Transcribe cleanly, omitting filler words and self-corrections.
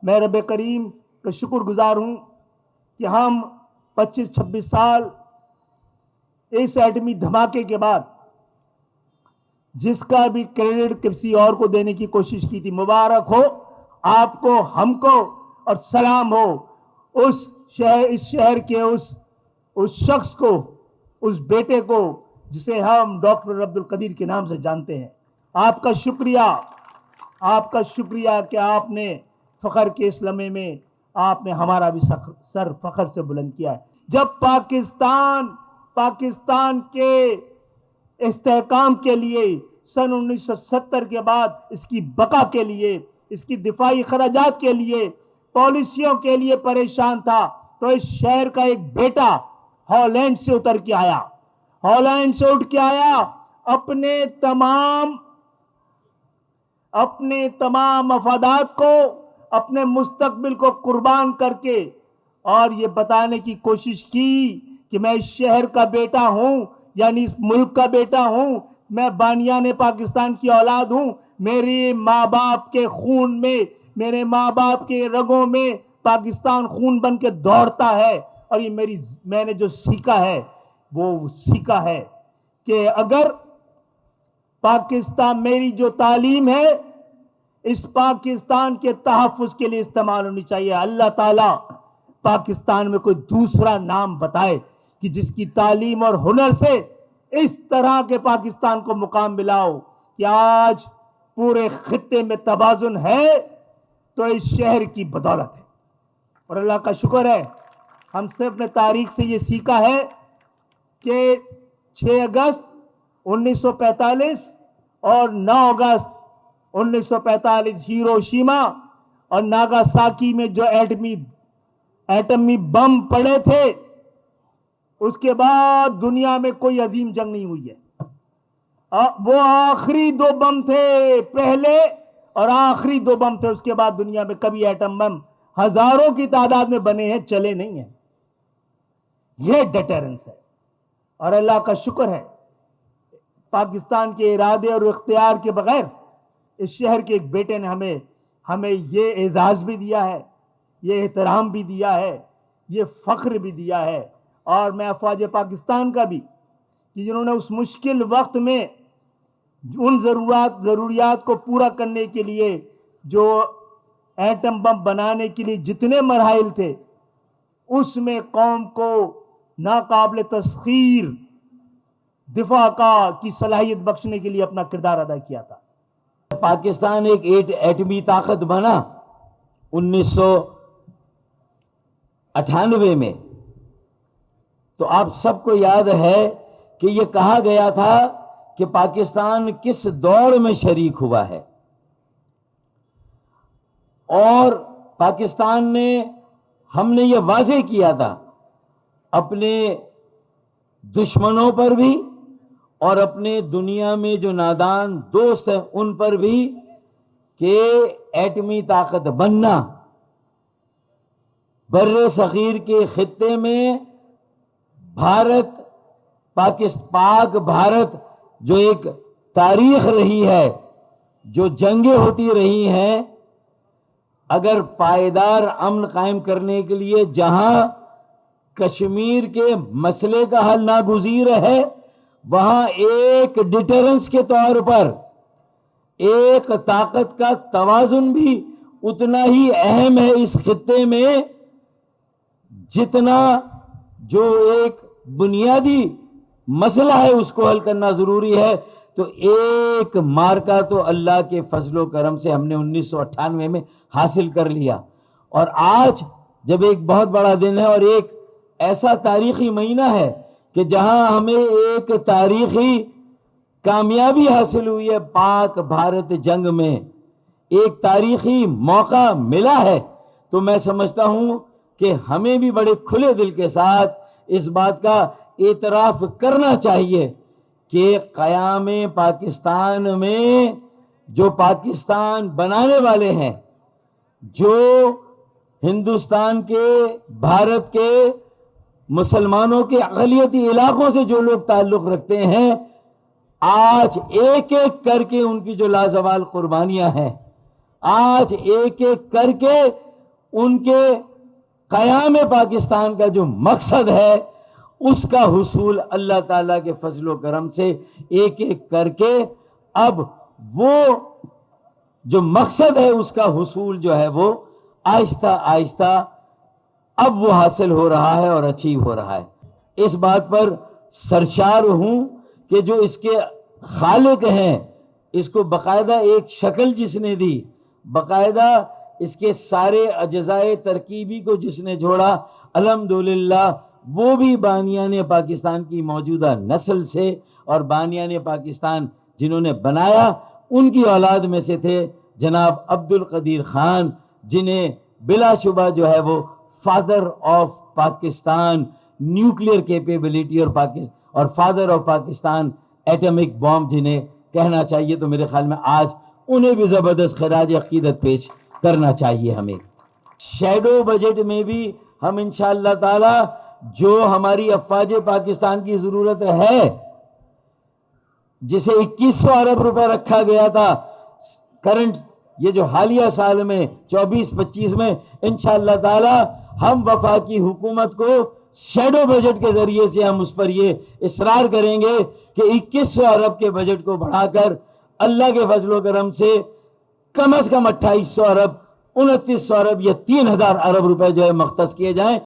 میں رب کریم کا شکر گزار ہوں کہ ہم 25-26 سال اس ایٹمی دھماکے کے بعد جس کا بھی کریڈٹ کسی اور کو دینے کی کوشش کی تھی، مبارک ہو آپ کو، ہم کو، اور سلام ہو اس شہر کے اس شخص کو، اس بیٹے کو جسے ہم ڈاکٹر عبد القدیر کے نام سے جانتے ہیں۔ آپ کا شکریہ کہ آپ نے فخر کے اس لمحے میں آپ نے ہمارا بھی سر فخر سے بلند کیا ہے۔ جب پاکستان کے استحکام کے لیے سن 1970 کے بعد اس کی بقا کے لیے، اس کی دفاعی خراجات کے لیے، پالیسیوں کے لیے پریشان تھا، تو اس شہر کا ایک بیٹا ہالینڈ سے اتر کے آیا، ہالینڈ سے اٹھ کے آیا، اپنے تمام مفادات کو، اپنے مستقبل کو قربان کر کے، اور یہ بتانے کی کوشش کی کہ میں اس شہر کا بیٹا ہوں، یعنی اس ملک کا بیٹا ہوں، میں بانیان پاکستان کی اولاد ہوں، میرے ماں باپ کے خون میں، میرے ماں باپ کے رگوں میں پاکستان خون بن کے دوڑتا ہے، اور یہ میں نے جو سیکھا ہے وہ سیکھا ہے کہ اگر پاکستان، میری جو تعلیم ہے اس پاکستان کے تحفظ کے لیے استعمال ہونی چاہیے۔ اللہ تعالیٰ پاکستان میں کوئی دوسرا نام بتائے کہ جس کی تعلیم اور ہنر سے اس طرح کے پاکستان کو مقام ملا ہو کہ آج پورے خطے میں توازن ہے، تو اس شہر کی بدولت ہے۔ اور اللہ کا شکر ہے ہم سب نے تاریخ سے یہ سیکھا ہے کہ 6 اگست 1945 اور 9 اگست 1945 ہیروشیما اور ناگاساکی میں جو ایٹمی بم پڑے تھے، اس کے بعد دنیا میں کوئی عظیم جنگ نہیں ہوئی ہے۔ وہ آخری 2 بم تھے، پہلے اور آخری 2 بم تھے، اس کے بعد دنیا میں کبھی ایٹم بم ہزاروں کی تعداد میں بنے ہیں، چلے نہیں ہیں۔ یہ ڈیٹرنس ہے، اور اللہ کا شکر ہے پاکستان کے ارادے اور اختیار کے بغیر اس شہر کے ایک بیٹے نے ہمیں یہ اعزاز بھی دیا ہے، یہ احترام بھی دیا ہے، یہ فخر بھی دیا ہے۔ اور میں افواج پاکستان کا بھی کہ جنہوں نے اس مشکل وقت میں ان ضروریات کو پورا کرنے کے لیے، جو ایٹم بم بنانے کے لیے جتنے مراحل تھے، اس میں قوم کو ناقابل تسخیر دفاع کی صلاحیت بخشنے کے لیے اپنا کردار ادا کیا تھا۔ پاکستان ایک ایٹمی طاقت بنا 1998 میں، تو آپ سب کو یاد ہے کہ یہ کہا گیا تھا کہ پاکستان کس دوڑ میں شریک ہوا ہے، اور پاکستان میں ہم نے یہ واضح کیا تھا اپنے دشمنوں پر بھی اور اپنے دنیا میں جو نادان دوست ہیں ان پر بھی کہ ایٹمی طاقت بننا بر صغیر کے خطے میں پاک بھارت جو ایک تاریخ رہی ہے، جو جنگیں ہوتی رہی ہیں، اگر پائیدار امن قائم کرنے کے لیے جہاں کشمیر کے مسئلے کا حل ناگزیر ہے، وہاں ایک ڈیٹرنس کے طور پر ایک طاقت کا توازن بھی اتنا ہی اہم ہے اس خطے میں، جتنا جو ایک بنیادی مسئلہ ہے اس کو حل کرنا ضروری ہے۔ تو ایک مارکا تو اللہ کے فضل و کرم سے ہم نے 1998 میں حاصل کر لیا، اور آج جب ایک بہت بڑا دن ہے اور ایک ایسا تاریخی مہینہ ہے کہ جہاں ہمیں ایک تاریخی کامیابی حاصل ہوئی ہے، پاک بھارت جنگ میں ایک تاریخی موقع ملا ہے، تو میں سمجھتا ہوں کہ ہمیں بھی بڑے کھلے دل کے ساتھ اس بات کا اعتراف کرنا چاہیے کہ قیام پاکستان میں جو پاکستان بنانے والے ہیں، جو ہندوستان کے، بھارت کے مسلمانوں کے اقلیتی علاقوں سے جو لوگ تعلق رکھتے ہیں، آج ایک ایک کر کے ان کی جو لازوال قربانیاں ہیں، آج ایک ایک کر کے ان کے قیام پاکستان کا جو مقصد ہے اس کا حصول اللہ تعالیٰ کے فضل و کرم سے ایک ایک کر کے اب وہ جو مقصد ہے اس کا حصول جو ہے وہ آہستہ آہستہ اب وہ حاصل ہو رہا ہے اور اچیو ہو رہا ہے. اس بات پر سرشار ہوں کہ جو اس کے خالق ہیں، اس کو باقاعدہ ایک شکل جس نے دی، باقاعدہ اس کے سارے اجزائے ترکیبی کو جس نے جوڑا، الحمدللہ وہ بھی بانیان پاکستان کی موجودہ نسل سے اور بانیان پاکستان جنہوں نے بنایا ان کی اولاد میں سے تھے جناب عبد القدیر خان، جنہیں بلا شبہ جو ہے وہ father of Pakistan nuclear capability اور فادر آف پاکستان ایٹمک بام جنہیں کہنا چاہیے. تو میرے خیال میں آج انہیں بھی زبردست خراج عقیدت پیش کرنا چاہیے ہمیں. شیڈو بجٹ میں بھی ہم انشاءاللہ تعالی جو ہماری افواج پاکستان کی ضرورت ہے، جسے 2100 ارب روپے رکھا گیا تھا کرنٹ یہ جو حالیہ سال میں 24-25 میں، انشاءاللہ تعالی ہم وفاقی حکومت کو شیڈو بجٹ کے ذریعے سے ہم اس پر یہ اصرار کریں گے کہ 2100 ارب کے بجٹ کو بڑھا کر اللہ کے فضل و کرم سے کم از کم 2800 ارب 2900 ارب یا 3000 ارب روپے جو ہے مختص کیے جائیں.